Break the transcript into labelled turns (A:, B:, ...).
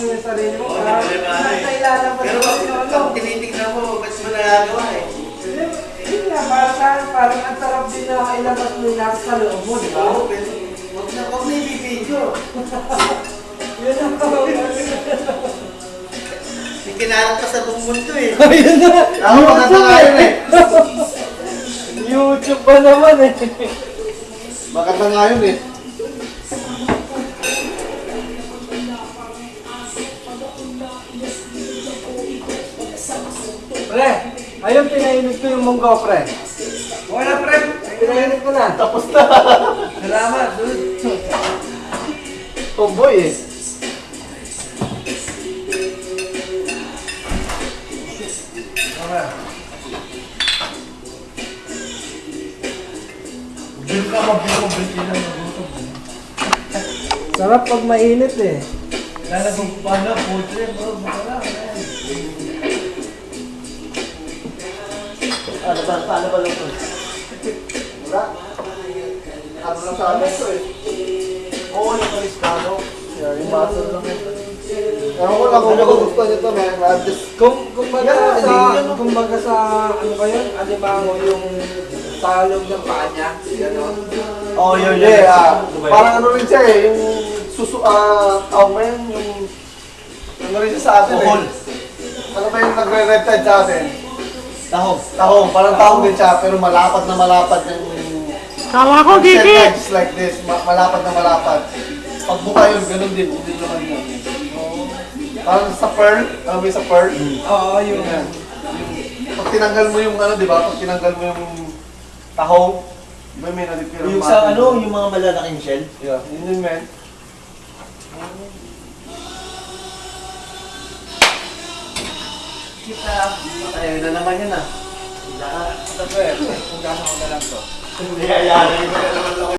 A: mo yung sarili mo. Parang nailalabas
B: pero
A: mo yung ano.
B: pag tinitignan mo, ba't mo nagagawa eh?
A: Yun nga, parang ang sarap din na ilabas mo yung nasa sa loob mo, di ba?
B: Oo, pero huwag na ibibidyo.
A: Yun ang kawin.
B: May kinalat pa sa buong mundo eh.
A: Ayun na!
B: Ako, maganda nga yun eh.
A: YouTube ba naman eh?
B: Maganda nga yun eh.
A: Pre, ayun pinainit ko yung munggo, pre. Wala, pre. Pinainit ko na.
B: Tapos na.
A: Salamat, dude.
B: Tomboy eh.
A: Okay.
B: Hindi ka mabili na nagutom.
A: Sarap pag mainit eh.
B: Lala kung paano, putre, bro, wala. Paano ba luto? Wala. Ano lang sa amin ito eh. Oo, yung kaliskano. Yung muscle lang ito. Ewan ko lang kung nagugustuhan nyo ito, man.
A: Kumbaga sa, ano ba yun? Alimango yung talog ng paa niya. Ganon.
B: Oh, yun. Parang ano rin siya eh, yung tawag mo yun, yung ano rin siya sa atin eh. Ano ba yung nagre-red tide sa atin? Tahong. Parang tahong din siya, pero malapad na malapad yung...
C: Kala ko, Gigi!
B: Just like this, malapad na malapad. Pag buka yun, ganun din, hindi naman yun. Parang sa pearl, alam mo yung sa pearl?
A: Oo, yun.
B: Yan. Pag tinanggal mo yung ano, di ba? Pag tinanggal mo yung tahong, di ba may nalipirang
D: Yung sa ano, yung mga malalaking shell?
B: Yeah, yun yun, man. Ayun na naman yun ah.
A: Ito, pre. Kung gano'n ko na lang to.
D: Hindi kaya